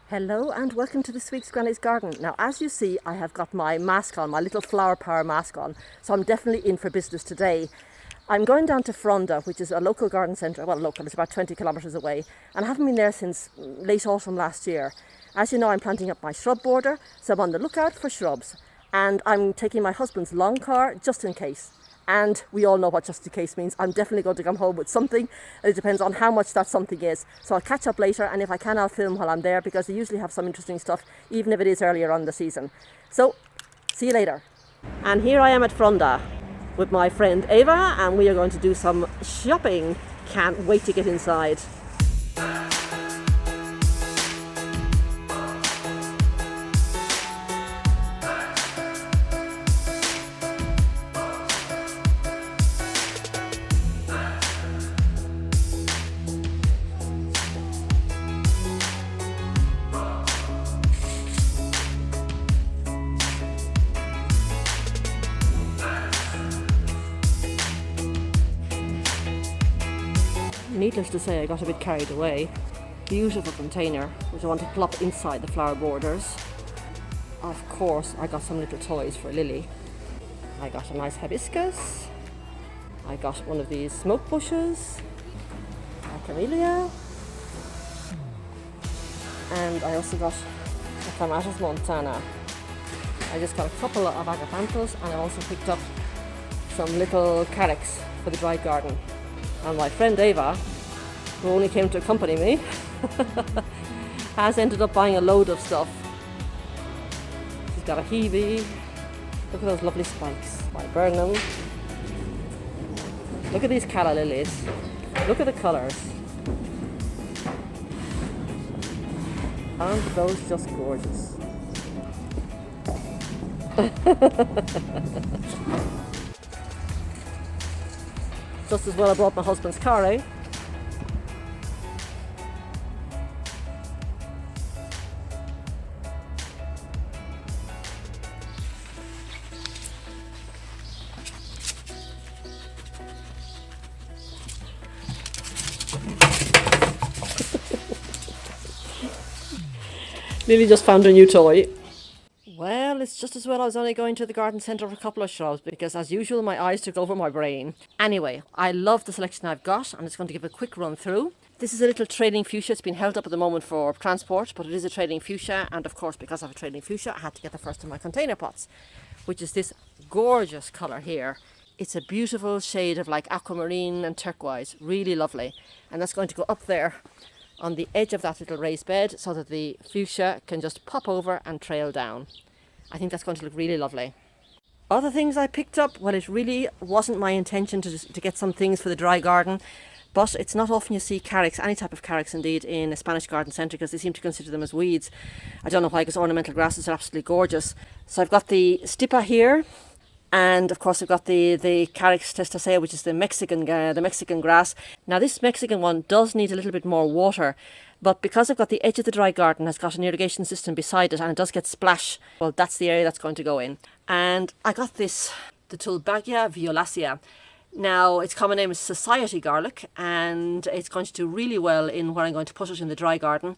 Hello and welcome to this week's Granny's Garden. Now, as you see, I have got my mask on, my little flower power mask on, so I'm definitely in for business today. I'm going down to Fronda, which is a local garden centre, well local, it's about 20 kilometres away, and I haven't been there since late autumn last year. As you know, I'm planting up my shrub border, so I'm on the lookout for shrubs, and I'm taking my husband's long car just in case. And we all know what just in case means. I'm definitely going to come home with something. It depends on how much that something is. So I'll catch up later, and if I can, I'll film while I'm there, because they usually have some interesting stuff, even if it is earlier on in the season. So, see you later. And here I am at Fronda with my friend Eva, and we are going to do some shopping. Can't wait to get inside. Needless to say, I got a bit carried away. Beautiful container, which I want to plop inside the flower borders. Of course, I got some little toys for Lily. I got a nice hibiscus. I got one of these smoke bushes, a camellia, and I also got a clematis montana. I just got a couple of agapanthus, and I also picked up some little calyx for the dry garden. And my friend Eva, who only came to accompany me, has ended up buying a load of stuff. She's got a hebe. Look at those lovely spikes. Viburnum. Look at these calla lilies. Look at the colours. Aren't those just gorgeous? Just as well I brought my husband's car, eh? Lily just found a new toy. Well, it's just as well I was only going to the garden centre for a couple of shrubs, because as usual my eyes took over my brain. Anyway, I love the selection I've got. I'm just going to give a quick run through. This is a little trading fuchsia. It's been held up at the moment for transport, but it is a trading fuchsia, and of course because I have a trading fuchsia I had to get the first of my container pots, which is this gorgeous colour here. It's a beautiful shade of like aquamarine and turquoise, really lovely, and that's going to go up there on the edge of that little raised bed so that the fuchsia can just pop over and trail down. I think that's going to look really lovely. Other things I picked up, well, it really wasn't my intention to get some things for the dry garden, but it's not often you see calyx, any type of calyx indeed, in a Spanish garden centre, because they seem to consider them as weeds. I don't know why, because ornamental grasses are absolutely gorgeous. So I've got the stipa here, and of course I've got the Calyx testacea, which is the Mexican grass. Now this Mexican one does need a little bit more water, but because I've got the edge of the dry garden has got an irrigation system beside it and it does get splash, well, that's the area that's going to go in. And I got this, the Tulbagia violacea. Now its common name is society garlic, and it's going to do really well in where I'm going to put it in the dry garden.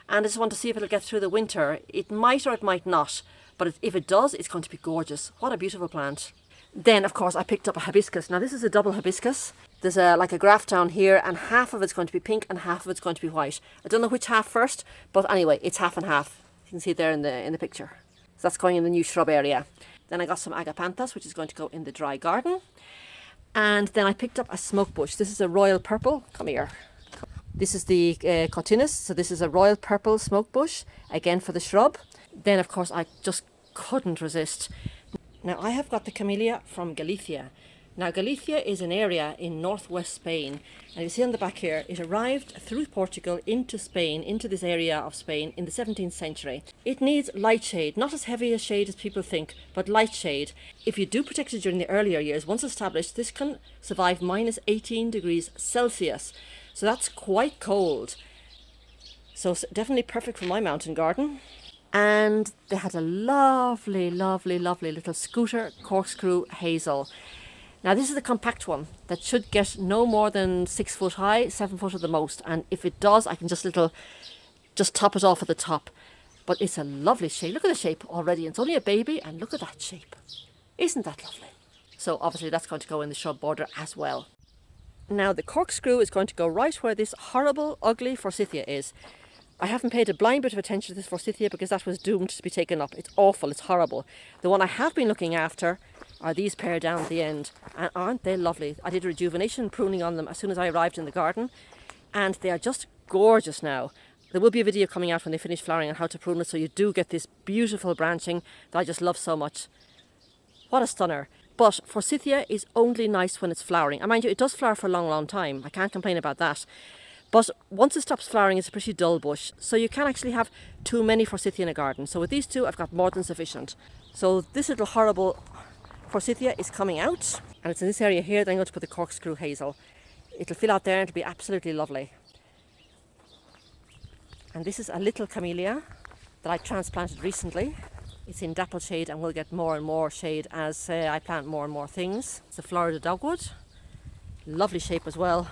And I just want to see if it'll get through the winter. It might or it might not, but if it does, it's going to be gorgeous. What a beautiful plant. Then, of course, I picked up a hibiscus. Now, this is a double hibiscus. There's like a graft down here, and half of it's going to be pink and half of it's going to be white. I don't know which half first, but anyway, it's half and half. You can see it there in the picture. So that's going in the new shrub area. Then I got some agapanthus, which is going to go in the dry garden. And then I picked up a smoke bush. This is a royal purple. Come here. This is the cotinus. So this is a royal purple smoke bush, again for the shrub. Then, of course, I just couldn't resist. Now, I have got the camellia from Galicia. Now, Galicia is an area in northwest Spain. And you see on the back here, it arrived through Portugal into Spain, into this area of Spain in the 17th century. It needs light shade, not as heavy a shade as people think, but light shade. If you do protect it during the earlier years, once established, this can survive minus 18 degrees Celsius. So that's quite cold. So it's definitely perfect for my mountain garden. And they had a lovely, lovely, lovely little scooter Corkscrew Hazel. Now this is a compact one that should get no more than 6 foot high, 7 foot at the most. And if it does, I can just just top it off at the top. But it's a lovely shape. Look at the shape already. It's only a baby, and look at that shape. Isn't that lovely? So obviously that's going to go in the shrub border as well. Now the corkscrew is going to go right where this horrible, ugly Forsythia is. I haven't paid a blind bit of attention to this Forsythia because that was doomed to be taken up. It's awful, it's horrible. The one I have been looking after are these pair down at the end. And aren't they lovely? I did rejuvenation pruning on them as soon as I arrived in the garden. And they are just gorgeous now. There will be a video coming out when they finish flowering on how to prune it, so you do get this beautiful branching that I just love so much. What a stunner. But Forsythia is only nice when it's flowering. And mind you, it does flower for a long, long time. I can't complain about that. But once it stops flowering, it's a pretty dull bush. So you can actually have too many Forsythia in a garden. So with these two, I've got more than sufficient. So this little horrible Forsythia is coming out. And it's in this area here that I'm going to put the Corkscrew Hazel. It'll fill out there and it'll be absolutely lovely. And this is a little camellia that I transplanted recently. It's in dapple shade and will get more and more shade as I plant more and more things. It's a Florida dogwood. Lovely shape as well.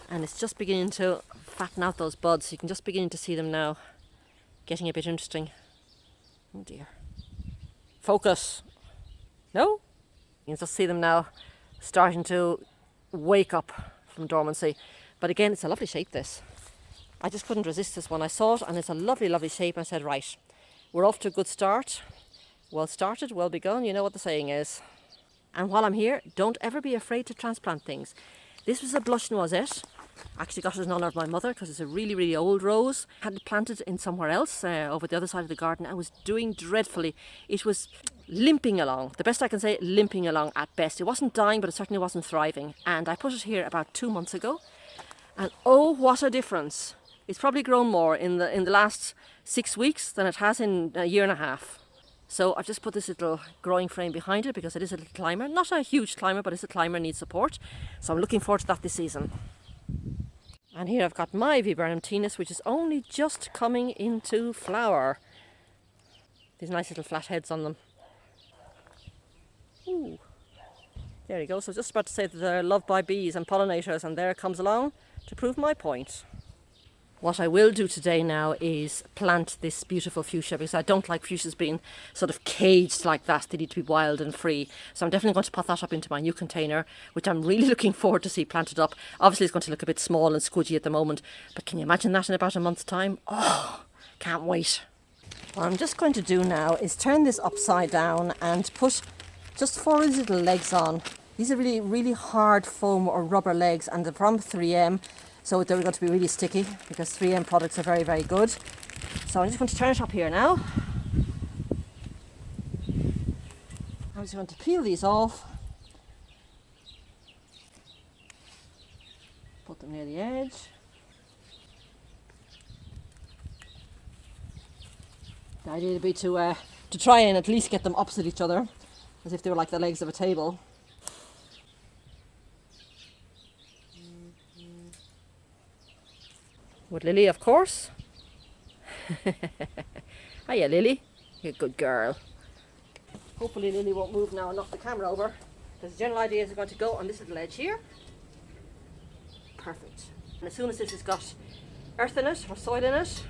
And it's just beginning to fatten out those buds. You can just begin to see them now. Getting a bit interesting. Oh dear. Focus. No? You can just see them now starting to wake up from dormancy. But again, it's a lovely shape, this. I just couldn't resist this when I saw it, and it's a lovely, lovely shape. I said, right, we're off to a good start. Well started, well begun, you know what the saying is. And while I'm here, don't ever be afraid to transplant things. This was a blush noisette. I actually got it in honour of my mother because it's a really, really old rose. I had it planted in somewhere else over the other side of the garden. I was doing dreadfully. It was limping along. The best I can say, limping along at best. It wasn't dying, but it certainly wasn't thriving. And I put it here about 2 months ago. And oh, what a difference. It's probably grown more in the last 6 weeks than it has in a year and a half. So I've just put this little growing frame behind it because it is a little climber. Not a huge climber, but it's a climber, needs support. So I'm looking forward to that this season. And here I've got my Viburnum Tinus, which is only just coming into flower. These nice little flat heads on them. Ooh. There you go. So just about to say that they're loved by bees and pollinators, and there it comes along to prove my point. What I will do today now is plant this beautiful fuchsia because I don't like fuchsias being sort of caged like that. They need to be wild and free. So I'm definitely going to put that up into my new container, which I'm really looking forward to see planted up. Obviously it's going to look a bit small and squidgy at the moment, but can you imagine that in about a month's time? Oh, can't wait. What I'm just going to do now is turn this upside down and put just 4 little legs on. These are really, really hard foam or rubber legs, and they're from 3M. So they're going to be really sticky because 3M products are very, very good. So I'm just going to turn it up here now. I'm just going to peel these off. Put them near the edge. The idea would be to try and at least get them opposite each other, as if they were like the legs of a table. With Lily, of course. Hiya, Lily. You're a good girl. Hopefully Lily won't move now and knock the camera over, because the general idea is we're going to go on this little edge here. Perfect. And as soon as this has got earth in it or soil in it,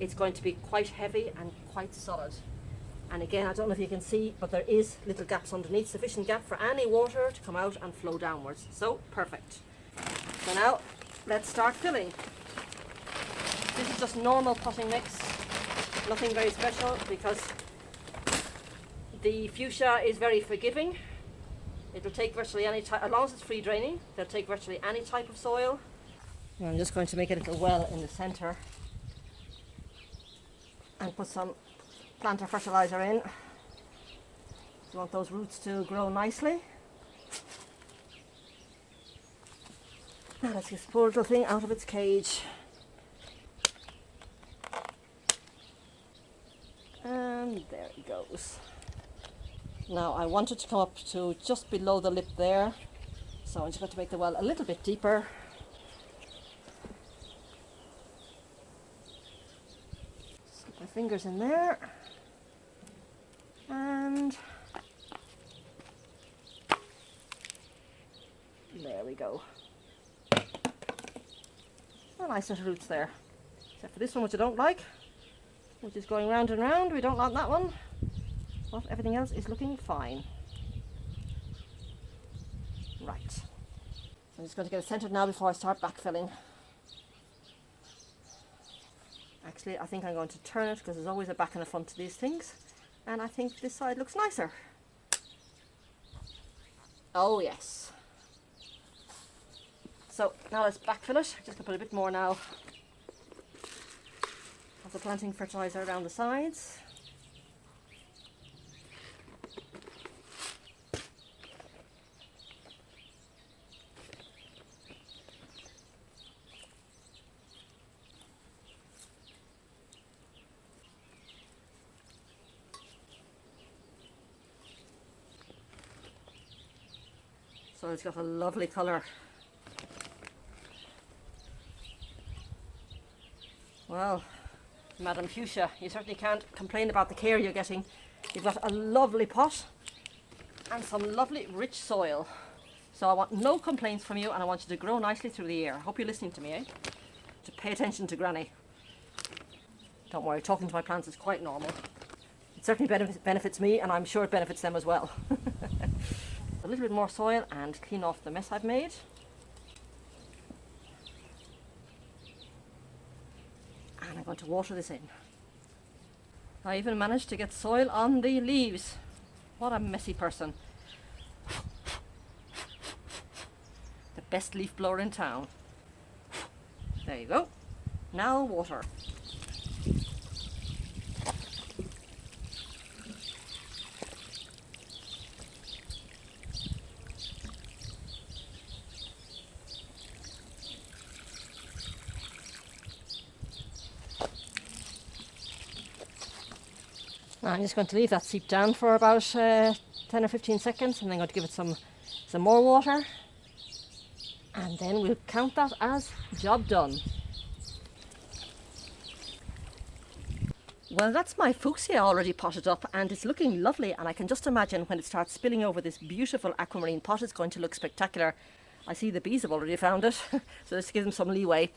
it's going to be quite heavy and quite solid. And again, I don't know if you can see, but there is little gaps underneath, sufficient gap for any water to come out and flow downwards. So, perfect. So now, let's start filling. This is just normal potting mix, nothing very special, because the fuchsia is very forgiving. It'll take virtually any type, as long as it's free draining, they'll take virtually any type of soil. And I'm just going to make a little well in the centre and put some planter fertiliser in. You want those roots to grow nicely. Now let's get this poor little thing out of its cage. And there it goes. Now I want it to come up to just below the lip there, so I'm just going to make the well a little bit deeper. Slip my fingers in there, and there we go. A nice set of roots there. Except for this one, which I don't like, which is going round and round. We don't like that one. But everything else is looking fine. Right. So I'm just going to get it centered now before I start backfilling. Actually, I think I'm going to turn it because there's always a back and a front to these things. And I think this side looks nicer. Oh yes. So now let's backfill it. Just going to put a bit more now of the planting fertilizer around the sides. So it's got a lovely colour. Well, Madam Fuchsia, you certainly can't complain about the care you're getting. You've got a lovely pot and some lovely rich soil. So I want no complaints from you, and I want you to grow nicely through the year. I hope you're listening to me, eh? To pay attention to Granny. Don't worry, talking to my plants is quite normal. It certainly benefits me, and I'm sure it benefits them as well. A little bit more soil and clean off the mess I've made. And I'm going to water this in. I even managed to get soil on the leaves. What a messy person. The best leaf blower in town. There you go. Now water. I'm just going to leave that seep down for about 10 or 15 seconds, and then I'm going to give it some more water, and then we'll count that as job done. Well, that's my fuchsia already potted up, and it's looking lovely, and I can just imagine when it starts spilling over this beautiful aquamarine pot, it's going to look spectacular. I see the bees have already found it, so let's give them some leeway.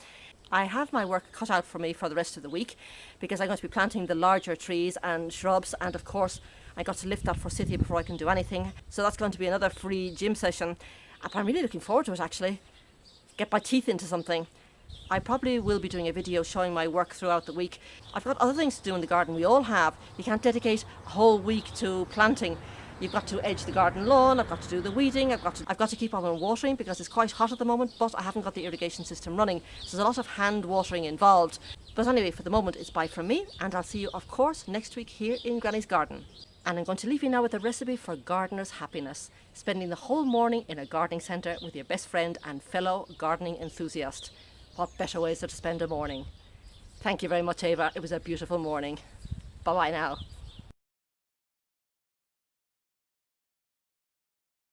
I have my work cut out for me for the rest of the week because I'm going to be planting the larger trees and shrubs, and of course I got to lift that Forsythia before I can do anything. So that's going to be another free gym session. And I'm really looking forward to it, actually. Get my teeth into something. I probably will be doing a video showing my work throughout the week. I've got other things to do in the garden. We all have. You can't dedicate a whole week to planting. You've got to edge the garden lawn, I've got to do the weeding, I've got to keep on watering because it's quite hot at the moment, but I haven't got the irrigation system running. So there's a lot of hand watering involved. But anyway, for the moment it's bye from me, and I'll see you of course next week here in Granny's garden. And I'm going to leave you now with a recipe for gardener's happiness, spending the whole morning in a gardening centre with your best friend and fellow gardening enthusiast. What better ways to spend a morning? Thank you very much, Ava. It was a beautiful morning. Bye bye now.